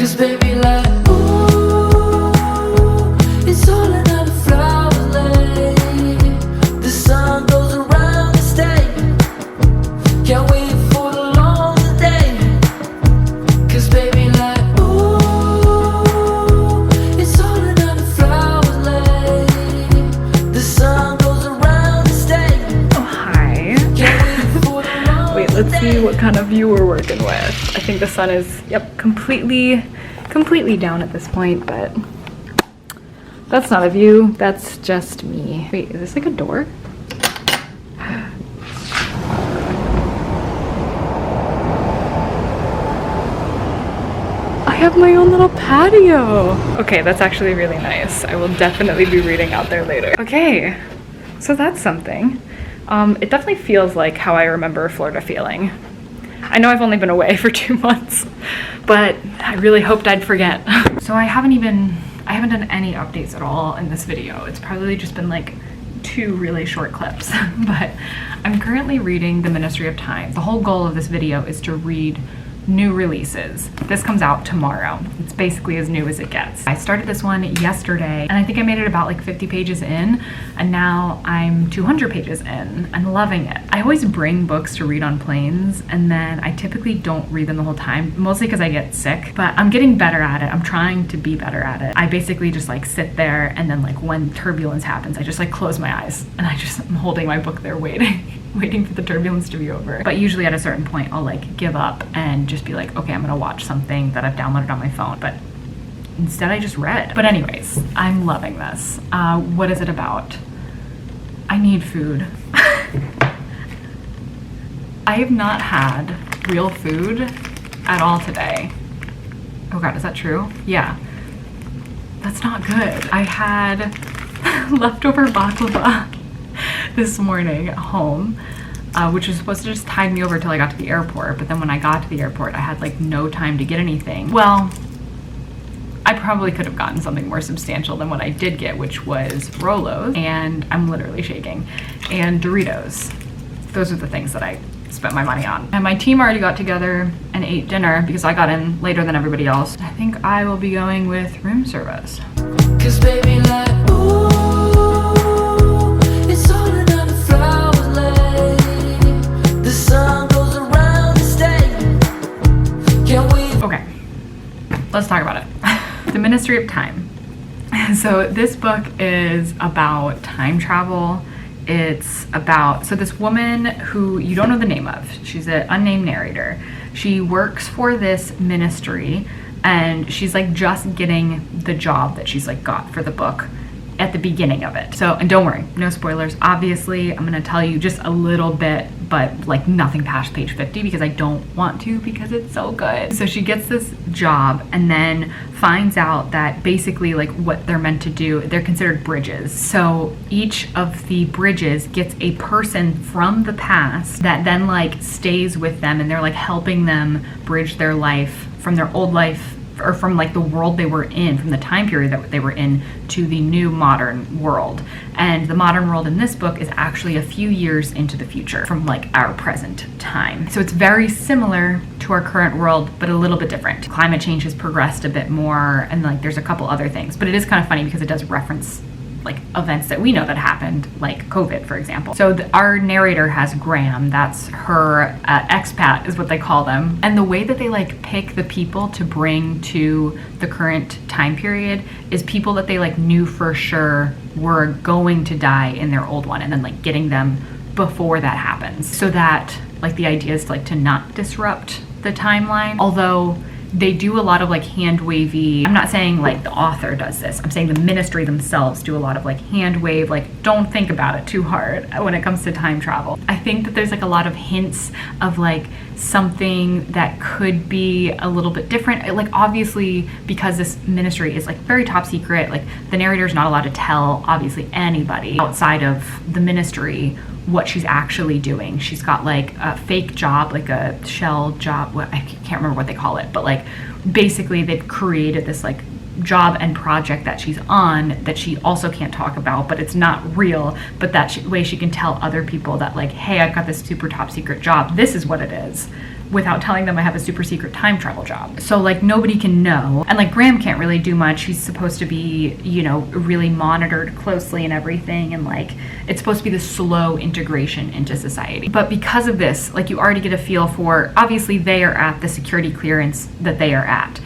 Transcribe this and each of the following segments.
'Cause baby, like, ooh, it's all another flower lay. The sun goes around the state. Can't wait for the long day. 'Cause baby, like, ooh, it's all another flower lay. The sun goes around the state. Oh, hi. Wait, let's see what kind of view we're working with. I think the sun is, yep, completely down at this point, but that's not a view, that's just me. Wait, is this like a door? I have my own little patio. Okay, that's actually really nice. I will definitely be reading out there later. Okay, so that's something. It definitely feels like how I remember Florida feeling. I know I've only been away for 2 months, but I really hoped I'd forget. So I haven't done any updates at all in this video. It's probably just been like 2 really short clips, but I'm currently reading The Ministry of Time. The whole goal of this video is to read new releases. This comes out tomorrow. It's basically as new as it gets. I started this one yesterday and I think I made it about like 50 pages in, and now I'm 200 pages in. I'm loving it. I always bring books to read on planes and then I typically don't read them the whole time, mostly because I get sick, but I'm getting better at it. I'm trying to be better at it. I basically just like sit there and then like when turbulence happens, I just like close my eyes and I'm holding my book there waiting for the turbulence to be over. But usually at a certain point I'll like give up and just be like, okay, I'm gonna watch something that I've downloaded on my phone. But instead I just read. But anyways, I'm loving this. What is it about? I need food. I have not had real food at all today. Oh God, is that true? Yeah. That's not good. I had leftover baklava this morning at home, which was supposed to just tide me over till I got to the airport. But then when I got to the airport, I had like no time to get anything. Well, I probably could have gotten something more substantial than what I did get, which was Rolos, and I'm literally shaking, and Doritos. Those are the things that I spent my money on. And my team already got together and ate dinner because I got in later than everybody else. I think I will be going with room service. 'Cause baby, like, ooh, it's all another flower lay. The sun goes around the state. Can't wait. Okay, let's talk about it. The Ministry of Time. So this book is about time travel. It's about, so this woman who you don't know the name of, she's an unnamed narrator. She works for this ministry and she's like just getting the job that she's like got for the book at the beginning of it. So, and don't worry, no spoilers. Obviously, I'm gonna tell you just a little bit, but like nothing past page 50 because I don't want to because it's so good. So she gets this job and then finds out that basically like what they're meant to do, they're considered bridges. So each of the bridges gets a person from the past that then like stays with them and they're like helping them bridge their life from their old life or from like the world they were in, from the time period that they were in to the new modern world. And the modern world in this book is actually a few years into the future from like our present time. So it's very similar to our current world, but a little bit different. Climate change has progressed a bit more and like there's a couple other things, but it is kind of funny because it does reference like events that we know that happened, like COVID, for example. So our narrator has Graham, that's her expat is what they call them. And the way that they like pick the people to bring to the current time period is people that they like knew for sure were going to die in their old one and then like getting them before that happens. So that like the idea is like to not disrupt the timeline. Although they do a lot of like hand wavy, I'm not saying like the author does this, I'm saying the ministry themselves do a lot of like hand wave, like don't think about it too hard when it comes to time travel. I think that there's like a lot of hints of like something that could be a little bit different. Like obviously because this ministry is like very top secret, like the narrator is not allowed to tell obviously anybody outside of the ministry what she's actually doing. She's got like a fake job, like a shell job, I can't remember what they call it, but like basically they've created this like job and project that she's on that she also can't talk about, but it's not real, but that way she can tell other people that like, hey, I've got this super top secret job, this is what it is. without telling them I have a super secret time travel job. So like nobody can know. And like Graham can't really do much. He's supposed to be, you know, really monitored closely and everything. And like it's supposed to be the slow integration into society. But because of this, like you already get a feel for, obviously they are at the security clearance that they are at.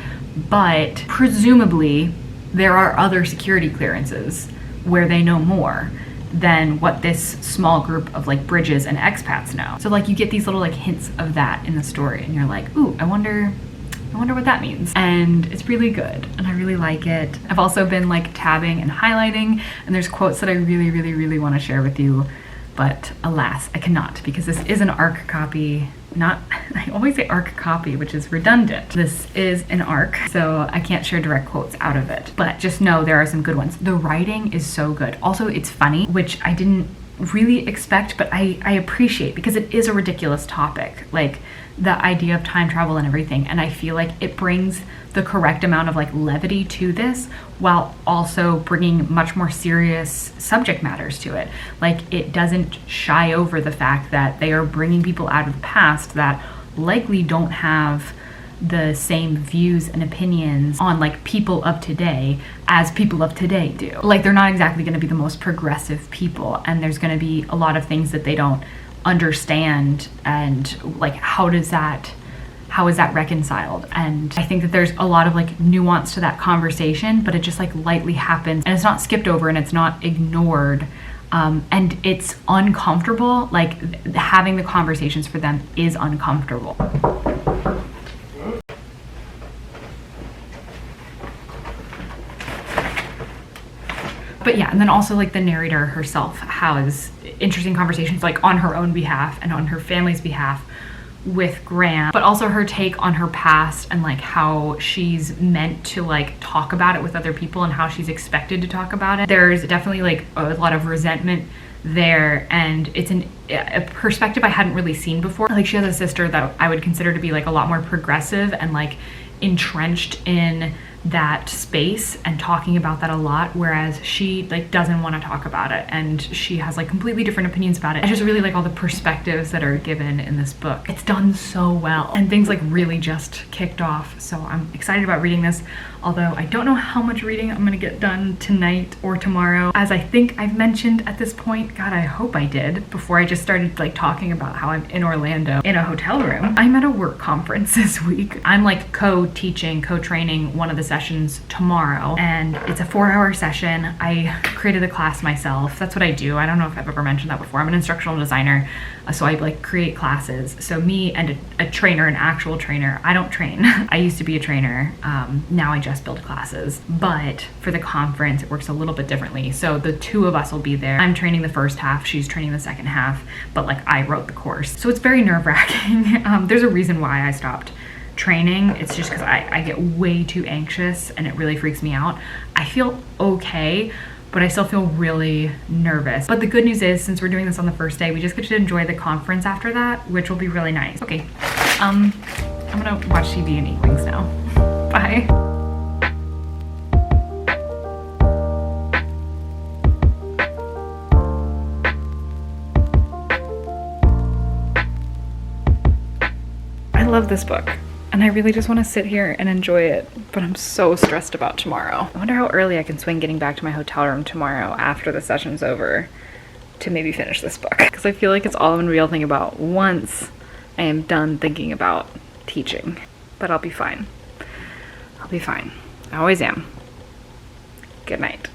But presumably there are other security clearances where they know more than what this small group of like bridges and expats know. So like you get these little like hints of that in the story and you're like, ooh, I wonder what that means. And it's really good and I really like it. I've also been like tabbing and highlighting, and there's quotes that I really want to share with you, but alas, I cannot, because this is an ARC copy. I always say ARC copy, which is redundant. This is an ARC, so I can't share direct quotes out of it, but just know there are some good ones. The writing is so good. Also, it's funny, which I didn't really expect, but I appreciate, because it is a ridiculous topic, like the idea of time travel and everything, and I feel like it brings the correct amount of like levity to this while also bringing much more serious subject matters to it. Like it doesn't shy over the fact that they are bringing people out of the past that likely don't have the same views and opinions on like people of today as people of today do. Like they're not exactly going to be the most progressive people, and there's going to be a lot of things that they don't understand, and like how is that reconciled? And I think that there's a lot of like nuance to that conversation, but it just like lightly happens and it's not skipped over and it's not ignored. And it's uncomfortable. Like having the conversations for them is uncomfortable. But yeah, and then also like the narrator herself has interesting conversations like on her own behalf and on her family's behalf with Graham, but also her take on her past and like how she's meant to like talk about it with other people and how she's expected to talk about it. There's definitely like a lot of resentment there, and it's a perspective I hadn't really seen before. Like she has a sister that I would consider to be like a lot more progressive and like entrenched in that space and talking about that a lot, whereas she like doesn't want to talk about it and she has like completely different opinions about it. I just really like all the perspectives that are given in this book. It's done so well and things like really just kicked off, so I'm excited about reading this, although I don't know how much reading I'm gonna get done tonight or tomorrow. As I think I've mentioned at this point, God, I hope I did, before I just started like talking about how I'm in Orlando in a hotel room. I'm at a work conference this week. I'm like co-teaching, co-training one of the sessions tomorrow, and it's a 4-hour session. I created a class myself. That's what I do. I don't know if I've ever mentioned that before. I'm an instructional designer, so I like create classes. So me and a trainer, an actual trainer, I don't train. I used to be a trainer. Now I just build classes, but for the conference it works a little bit differently. So the two of us will be there. I'm training the first half, she's training the second half, but like I wrote the course. So it's very nerve-wracking. There's a reason why I stopped training. It's just because I get way too anxious and it really freaks me out. I feel okay, but I still feel really nervous. But the good news is, since we're doing this on the first day, we just get to enjoy the conference after that, which will be really nice. Okay, I'm gonna watch TV and eat wings now. Bye. I love this book. And I really just want to sit here and enjoy it, but I'm so stressed about tomorrow. I wonder how early I can swing getting back to my hotel room tomorrow after the session's over to maybe finish this book. Because I feel like it's all I'm gonna be able to think about once I am done thinking about teaching. But I'll be fine. I'll be fine. I always am. Good night.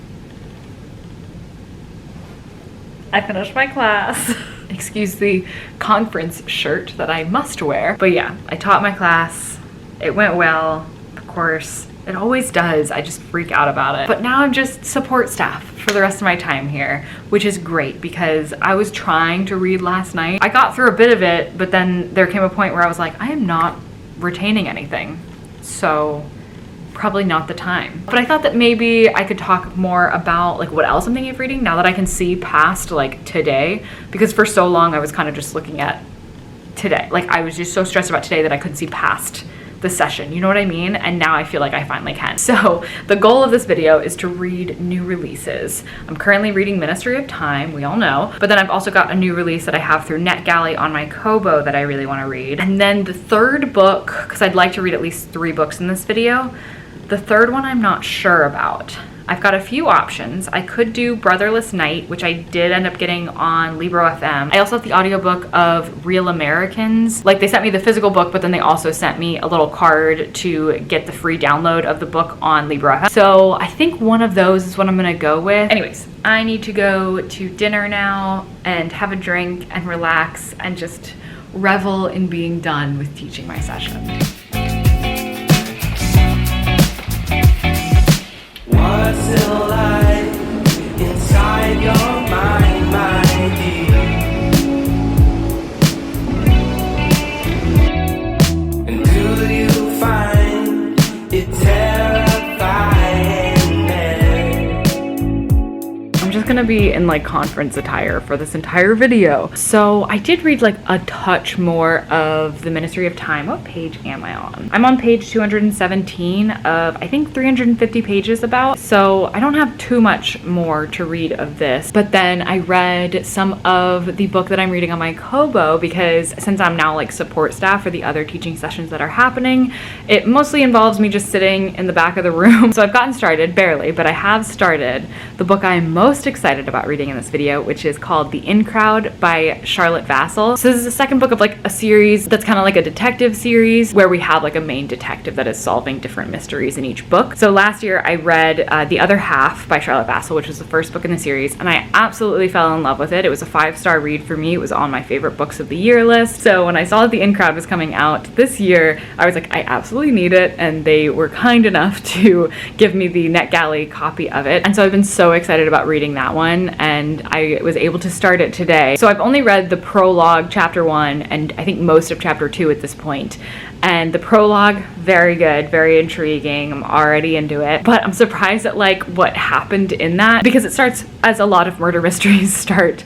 I finished my class. Excuse the conference shirt that I must wear. But yeah, I taught my class. It went well, of course. It always does. I just freak out about it. But now I'm just support staff for the rest of my time here, which is great because I was trying to read last night. I got through a bit of it, but then there came a point where I was like, I am not retaining anything. So probably not the time. But I thought that maybe I could talk more about like what else I'm thinking of reading now that I can see past like today, because for so long I was kind of just looking at today. Like I was just so stressed about today that I couldn't see past the session, you know what I mean? And now I feel like I finally can. So the goal of this video is to read new releases. I'm currently reading Ministry of Time, we all know, but then I've also got a new release that I have through NetGalley on my Kobo that I really want to read. And then the third book, because I'd like to read at least 3 books in this video, the third one I'm not sure about. I've got a few options. I could do Brotherless Night, which I did end up getting on Libro FM. I also have the audiobook of Real Americans. Like, they sent me the physical book, but then they also sent me a little card to get the free download of the book on Libro FM. So I think one of those is what I'm gonna go with. Anyways, I need to go to dinner now and have a drink and relax and just revel in being done with teaching my session. What's still alive inside your mind, my dear? And do you find it terrifying there? I'm just gonna be in like conference attire for this entire video. So I did read like a touch more of the Ministry of Time. What page am I on? I'm on page 217 of I think 350 pages about. So I don't have too much more to read of this. But then I read some of the book that I'm reading on my Kobo because since I'm now like support staff for the other teaching sessions that are happening, it mostly involves me just sitting in the back of the room. So I've gotten started, barely, but I have started the book I'm most excited about reading in this video, which is called The In Crowd by Charlotte Vassell. So this is the second book of like a series that's kind of like a detective series where we have like a main detective that is solving different mysteries in each book. So last year I read The Other Half by Charlotte Vassell, which was the first book in the series, and I absolutely fell in love with it. It was a 5-star read for me. It was on my favorite books of the year list. So when I saw that The In Crowd was coming out this year, I was like, I absolutely need it, and they were kind enough to give me the NetGalley copy of it. And so I've been so excited about reading that one, and I was able to start it today. So I've only read the prologue, chapter 1, and I think most of chapter 2 at this point. And the prologue, very good, very intriguing. I'm already into it. But I'm surprised at like what happened in that, because it starts, as a lot of murder mysteries start,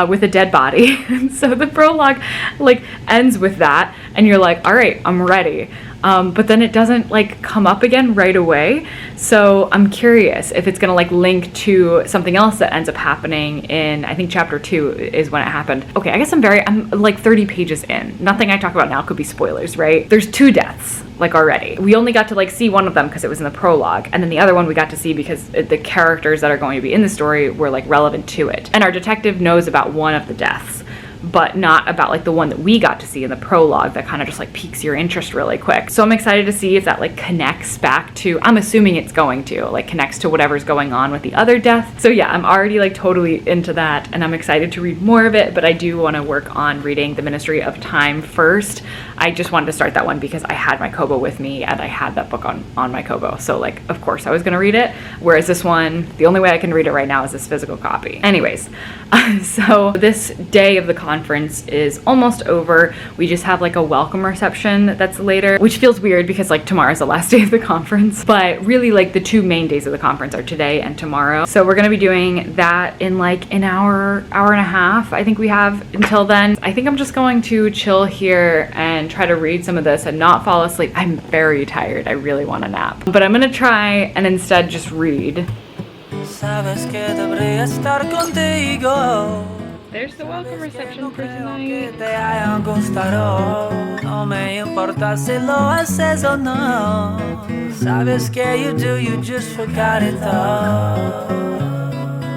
with a dead body. So the prologue like ends with that, and you're like, all right, I'm ready. But then it doesn't like come up again right away. So I'm curious if it's gonna like link to something else that ends up happening in, I think chapter 2 is when it happened. Okay, I guess I'm like 30 pages in. Nothing I talk about now could be spoilers, right? There's 2 deaths like already. We only got to like see one of them because it was in the prologue, and then the other one we got to see because the characters that are going to be in the story were like relevant to it. And our detective knows about one of the deaths, but not about like the one that we got to see in the prologue that kind of just like piques your interest really quick. So I'm excited to see if that like connects back to, I'm assuming it's going to, like connects to whatever's going on with the other death. So yeah, I'm already like totally into that, and I'm excited to read more of it, but I do want to work on reading the Ministry of Time first. I just wanted to start that one because I had my Kobo with me and I had that book on my Kobo. So like, of course I was gonna read it. Whereas this one, the only way I can read it right now is this physical copy. Anyways, so this day of the conference is almost over. We just have like a welcome reception that's later, which feels weird because like tomorrow's the last day of the conference, but really like the 2 main days of the conference are today and tomorrow. So we're gonna be doing that in like an hour and a half. I think we have until then. I think I'm just going to chill here and try to read some of this and not fall asleep. I'm very tired. I really want a nap, but I'm gonna try and instead just read. Sabes que debería estar contigo. There's the welcome reception for Que tonight. te haya gustado. No me importa si lo haces o no. Sabes que you do, you just forgot it all.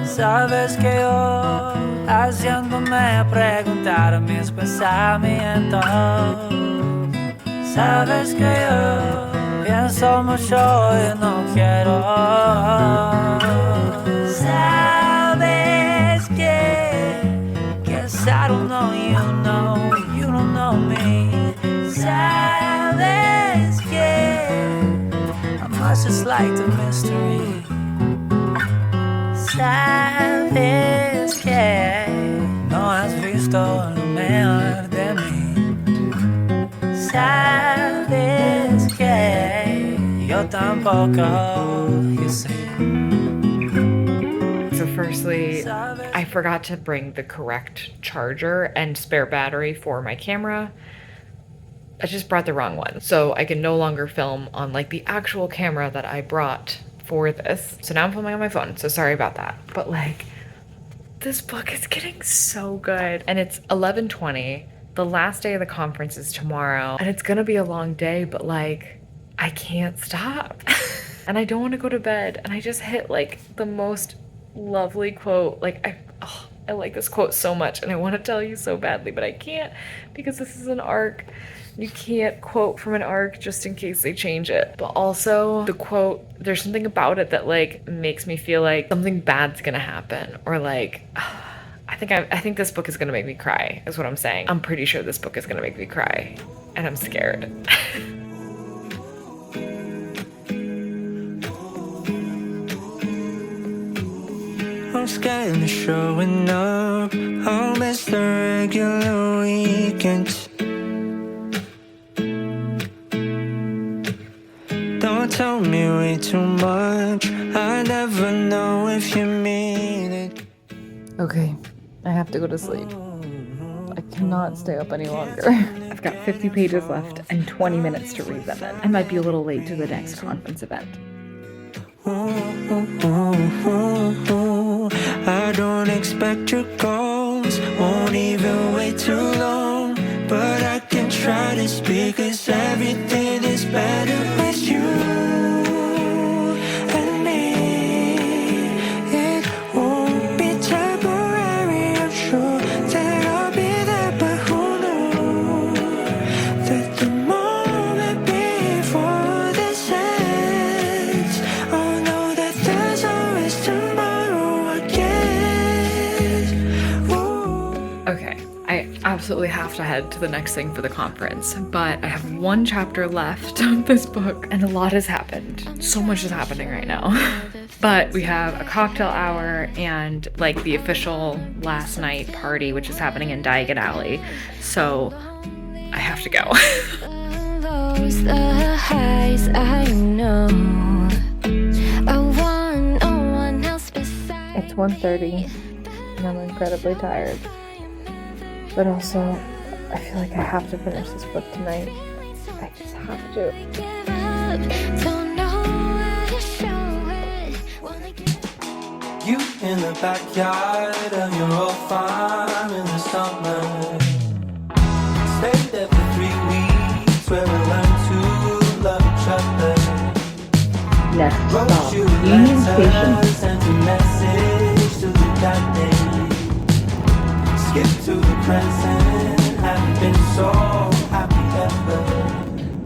Sabes que yo haciéndome preguntar mis pensamientos. Sabes que yo pienso mucho y no quiero. Sabes que I don't know you don't know me. Sabes que I must just like the mystery. Sabes que no has visto lo mejor de mí. Sabes que yo tampoco, you see. So firstly, I forgot to bring the correct charger and spare battery for my camera. I just brought the wrong one. So I can no longer film on like the actual camera that I brought for this. So now I'm filming on my phone. So sorry about that. But like, this book is getting so good. And it's 11:20. The last day of the conference is tomorrow. And it's gonna be a long day, but like, I can't stop. And I don't want to go to bed. And I just hit like the most lovely quote. Like I like this quote so much and I want to tell you so badly, but I can't because this is an arc. You can't quote from an arc just in case they change it. But also the quote, there's something about it that like makes me feel like something bad's gonna happen, or like I think this book is gonna make me cry, is what I'm saying. I'm pretty sure this book is gonna make me cry and I'm scared. I'm scared of showing up. I'll miss the regular weekends. Don't tell me way too much. I never know if you mean it. Okay, I have to go to sleep. I cannot stay up any longer. I've got 50 pages left and 20 minutes to read them in. I might be a little late to the next conference event. I don't expect your calls, won't even wait too long. But I can try to speak, 'cause everything is better with you and me. It won't be temporary, I'm sure that I'll be there. But who knows that the moment before this ends, I'll know that there's always tomorrow again. Ooh. Okay, I absolutely have to head to the next thing for the conference, but I have one chapter left of this book and a lot has happened. So much is happening right now. But we have a cocktail hour and like the official last night party, which is happening in Diagon Alley. So I have to go. Those the highs I know. I want no one else beside. It's 1:30 and I'm incredibly tired. But also, I feel like I have to finish this book tonight. I just have to. Give up, don't know where to show it. Wanna get You in the backyard of your old farm in the summer. Stayed there for 3 weeks where we learned to love each other. Next Wrote stop, you Union letters, Station. sent a message to the goddamn. Skip to the present, haven't been so happy ever.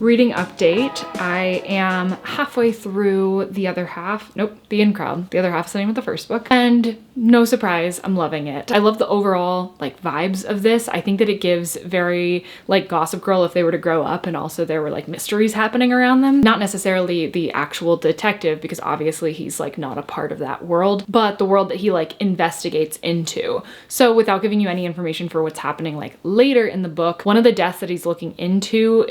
Reading update. I am halfway through the other half. Nope, the In Crowd. The other half sitting with the first book. And no surprise, I'm loving it. I love the overall like vibes of this. I think that it gives very like Gossip Girl if they were to grow up, and also there were like mysteries happening around them. Not necessarily the actual detective, because obviously he's like not a part of that world, but the world that he like investigates into. So without giving you any information for what's happening like later in the book, one of the deaths that he's looking into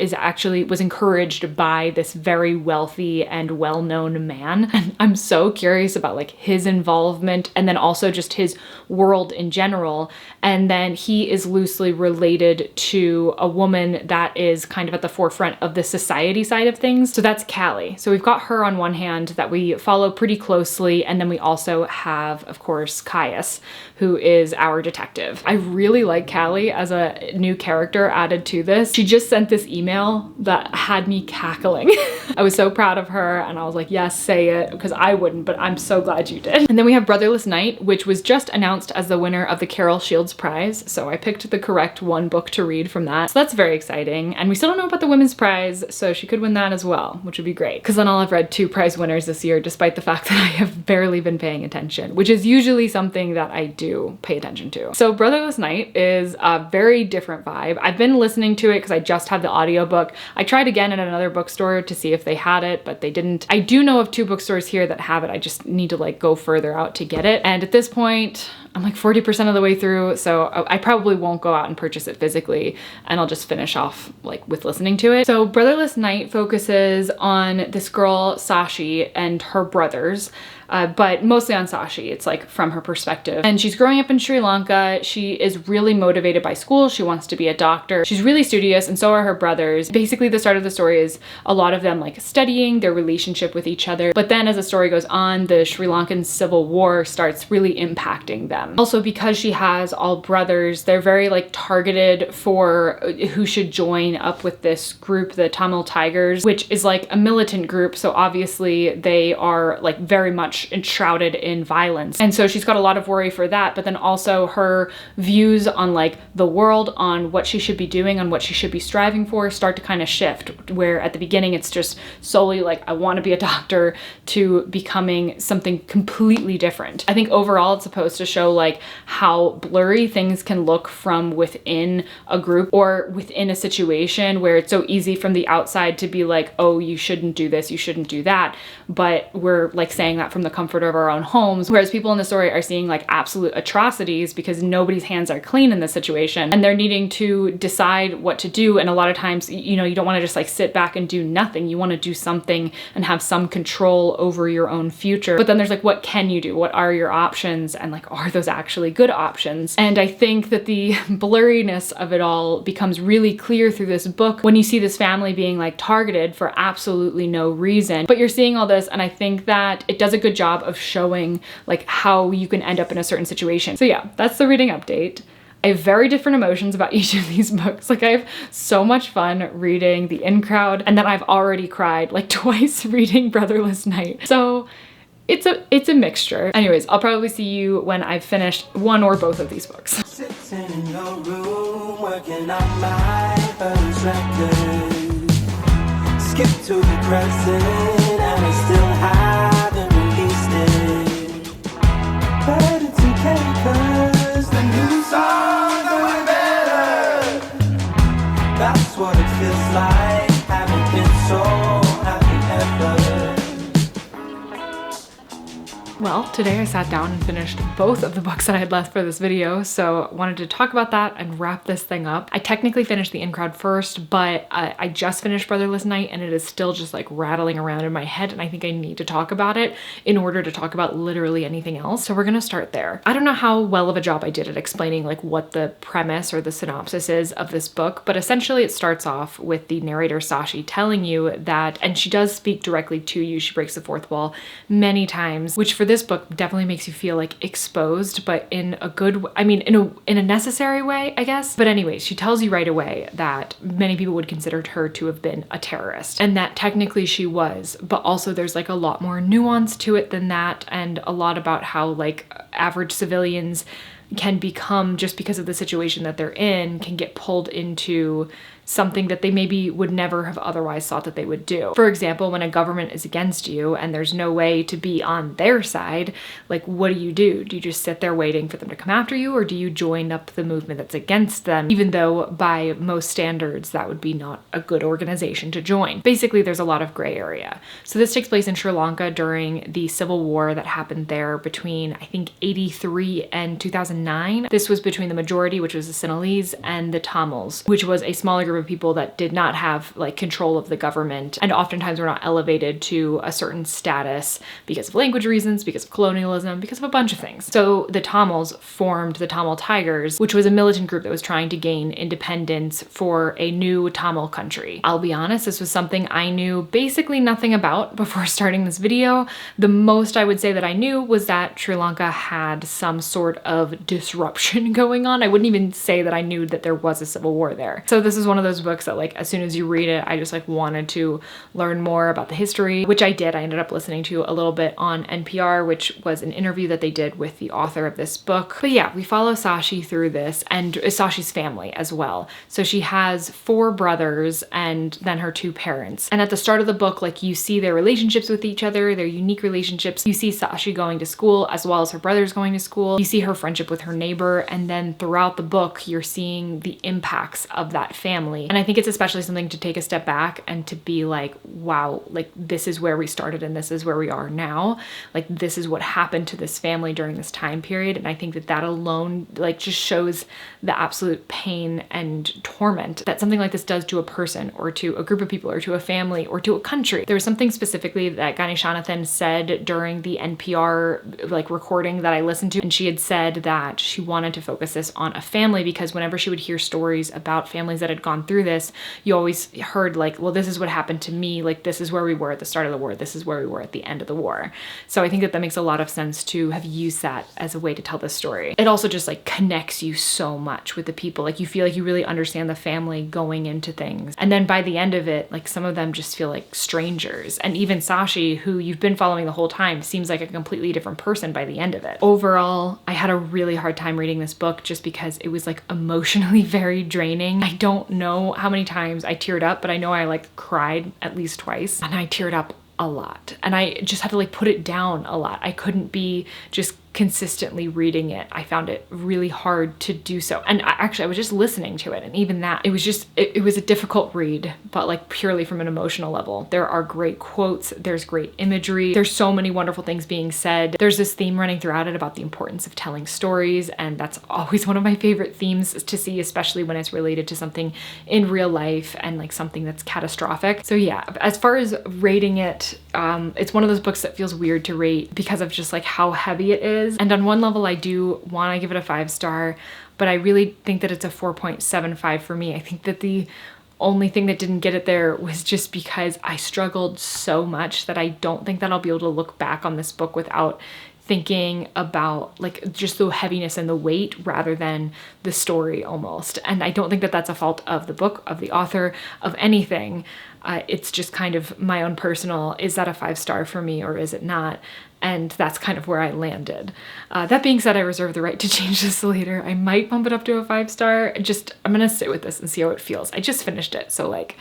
was encouraged by this very wealthy and well-known man. And I'm so curious about like his involvement and then also just his world in general. And then he is loosely related to a woman that is kind of at the forefront of the society side of things. So that's Callie. So we've got her on one hand that we follow pretty closely. And then we also have, of course, Caius, who is our detective. I really like Callie as a new character added to this. She just sent this email that had me cackling. I was so proud of her and I was like, yes, say it, because I wouldn't, but I'm so glad you did. And then we have Brotherless Night, which was just announced as the winner of the Carol Shields Prize. So I picked the correct one book to read from that. So that's very exciting. And we still don't know about the Women's Prize, so she could win that as well, which would be great. Because then I'll have read 2 prize winners this year, despite the fact that I have barely been paying attention, which is usually something that I do pay attention to. So Brotherless Night is a very different vibe. I've been listening to it because I just have the audiobook. I tried again at another bookstore to see if they had it, but they didn't. I do know of 2 bookstores here that have it. I just need to like go further out to get it. And at this point, I'm like 40% of the way through, so I probably won't go out and purchase it physically, and I'll just finish off like with listening to it. So Brotherless Night focuses on this girl, Sashi, and her brothers. But mostly on Sashi. It's like from her perspective. And she's growing up in Sri Lanka. She is really motivated by school. She wants to be a doctor. She's really studious, and so are her brothers. Basically, the start of the story is a lot of them like studying, their relationship with each other. But then as the story goes on, the Sri Lankan civil war starts really impacting them. Also, because she has all brothers, they're very like targeted for who should join up with this group, the Tamil Tigers, which is like a militant group. So obviously they are like very much enshrouded in violence. And so she's got a lot of worry for that, but then also her views on like the world, on what she should be doing, on what she should be striving for, start to kind of shift, where at the beginning it's just solely like, I want to be a doctor, to becoming something completely different. I think overall it's supposed to show like how blurry things can look from within a group or within a situation, where it's so easy from the outside to be like, oh, you shouldn't do this, you shouldn't do that. But we're like saying that from the comfort of our own homes, whereas people in the story are seeing like absolute atrocities because nobody's hands are clean in this situation, and they're needing to decide what to do. And a lot of times, you know, you don't want to just like sit back and do nothing. You want to do something and have some control over your own future. But then there's like, what can you do? What are your options? And like, are those actually good options? And I think that the blurriness of it all becomes really clear through this book when you see this family being like targeted for absolutely no reason. But you're seeing all this, and I think that it does a good job of showing like how you can end up in a certain situation. So yeah, that's the reading update. I have very different emotions about each of these books. Like, I have so much fun reading The In Crowd, and then I've already cried like twice reading Brotherless Night. So it's a mixture. Anyways, I'll probably see you when I've finished one or both of these books. Sitting in your room, working on my first record. Skip to the present, and I still haven't released it. But it's okay, 'cause the new songs are way better. That's what it feels like. Haven't been so happy ever. Well, today I sat down and finished both of the books that I had left for this video, so I wanted to talk about that and wrap this thing up. I technically finished The In Crowd first, but I just finished Brotherless Night, and it is still just like rattling around in my head, and I think I need to talk about it in order to talk about literally anything else. So we're gonna start there. I don't know how well of a job I did at explaining like what the premise or the synopsis is of this book, but essentially it starts off with the narrator Sashi telling you that, and she does speak directly to you, she breaks the fourth wall many times, which for this book definitely makes you feel like exposed, but in a good, I mean, in a necessary way, I guess. But anyways, she tells you right away that many people would consider her to have been a terrorist, and that technically she was, but also there's like a lot more nuance to it than that, and a lot about how like average civilians can become, just because of the situation that they're in, can get pulled into something that they maybe would never have otherwise thought that they would do. For example, when a government is against you and there's no way to be on their side, like what do? Do you just sit there waiting for them to come after you, or do you join up the movement that's against them, even though by most standards that would be not a good organization to join? Basically, there's a lot of gray area. So this takes place in Sri Lanka during the civil war that happened there between, I think, 83 and 2009. This was between the majority, which was the Sinhalese, and the Tamils, which was a smaller group of people that did not have like control of the government, and oftentimes were not elevated to a certain status because of language reasons, because of colonialism, because of a bunch of things. So the Tamils formed the Tamil Tigers, which was a militant group that was trying to gain independence for a new Tamil country. I'll be honest, this was something I knew basically nothing about before starting this video. The most I would say that I knew was that Sri Lanka had some sort of disruption going on. I wouldn't even say that I knew that there was a civil war there. So this is one of those books that like as soon as you read it, I just like wanted to learn more about the history, which I did. I ended up listening to a little bit on NPR, which was an interview that they did with the author of this book. But yeah, we follow Sashi through this, and Sashi's family as well. So she has 4 brothers and then her 2 parents. And at the start of the book, like you see their relationships with each other, their unique relationships. You see Sashi going to school as well as her brothers brother's going to school. You see her friendship with her neighbor, and then throughout the book, you're seeing the impacts of that family. And I think it's especially something to take a step back and to be like, wow, like this is where we started and this is where we are now. Like this is what happened to this family during this time period. And I think that that alone like just shows the absolute pain and torment that something like this does to a person or to a group of people or to a family or to a country. There was something specifically that Ganeshanathan said during the NPR like recording that I listened to, and she had said that she wanted to focus this on a family because whenever she would hear stories about families that had gone through this, you always heard like, well, this is what happened to me, like this is where we were at the start of the war, this is where we were at the end of the war. So I think that that makes a lot of sense to have used that as a way to tell this story. It also just like connects you so much with the people. Like you feel like you really understand the family going into things. And then by the end of it, like some of them just feel like strangers. And even Sashi, who you've been following the whole time, seems like a completely different person by the end of it. Overall, I had a really hard time reading this book just because it was like emotionally very draining. I don't know how many times I teared up, but I know I like cried at least twice, and I teared up a lot. And I just had to like put it down a lot. I couldn't be just consistently reading it. I found it really hard to do so. And actually I was just listening to it, and even that, it was just, it was a difficult read, but like purely from an emotional level. There are great quotes, there's great imagery, there's so many wonderful things being said. There's this theme running throughout it about the importance of telling stories, and that's always one of my favorite themes to see, especially when it's related to something in real life and like something that's catastrophic. So yeah, as far as rating it, it's one of those books that feels weird to rate because of just like how heavy it is. And on one level, I do want to give it a 5-star, but I really think that it's a 4.75 for me. I think that the only thing that didn't get it there was just because I struggled so much that I don't think that I'll be able to look back on this book without thinking about like just the heaviness and the weight rather than the story almost. And I don't think that that's a fault of the book, of the author, of anything. It's just kind of my own personal, is that a 5-star for me or is it not? And that's kind of where I landed. That being said, I reserve the right to change this later. I might bump it up to a 5-star. I'm gonna sit with this and see how it feels. I just finished it, so like,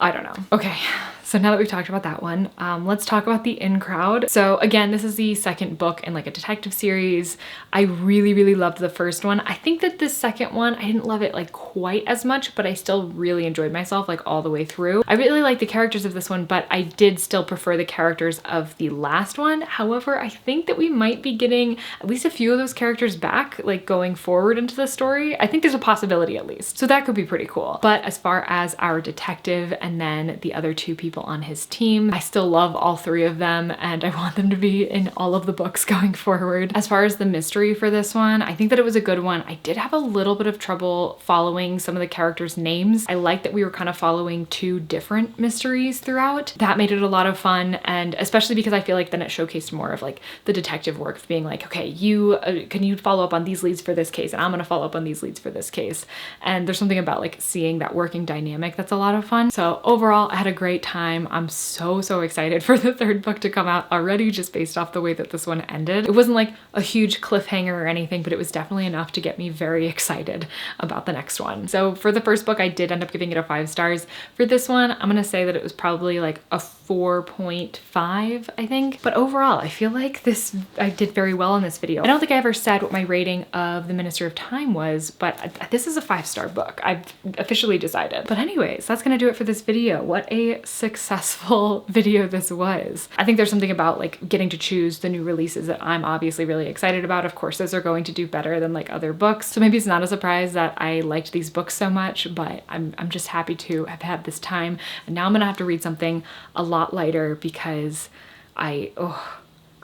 I don't know. Okay, so now that we've talked about that one, let's talk about The In Crowd. So again, this is the second book in like a detective series. I really, really loved the first one. I think that this second one, I didn't love it like quite as much, but I still really enjoyed myself like all the way through. I really like the characters of this one, but I did still prefer the characters of the last one. However, I think that we might be getting at least a few of those characters back, like going forward into the story. I think there's a possibility at least. So that could be pretty cool. But as far as our detective and then the other two people on his team, I still love all three of them and I want them to be in all of the books going forward. As far as the mystery for this one, I think that it was a good one. I did have a little bit of trouble following some of the characters' names. I like that we were kind of following two different mysteries throughout. That made it a lot of fun, and especially because I feel like then it showcased more of like the detective work of being like, okay, you can you follow up on these leads for this case and I'm gonna follow up on these leads for this case. And there's something about like seeing that working dynamic that's a lot of fun. So overall, I had a great time. I'm so excited for the third book to come out already, just based off the way that this one ended. It wasn't like a huge cliffhanger or anything, but it was definitely enough to get me very excited about the next one. So for the first book, I did end up giving it a 5 stars. For this one, I'm gonna say that it was probably like a 4.5, I think. But overall, I feel like I did very well in this video. I don't think I ever said what my rating of The Ministry of Time was, but this is a 5-star book. I've officially decided. But anyways, that's gonna do it for this video. What a successful video this was. I think there's something about like getting to choose the new releases that I'm obviously really excited about. Of course, those are going to do better than like other books. So maybe it's not a surprise that I liked these books so much, but I'm just happy to have had this time. And now I'm gonna have to read something a lot lighter because I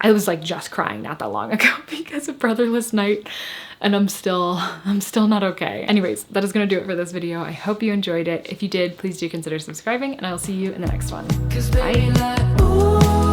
was like just crying not that long ago because of Brotherless Night, and I'm still not okay. Anyways, that is gonna do it for this video. I hope you enjoyed it. If you did, please do consider subscribing, and I'll see you in the next one. Cause baby, like, ooh.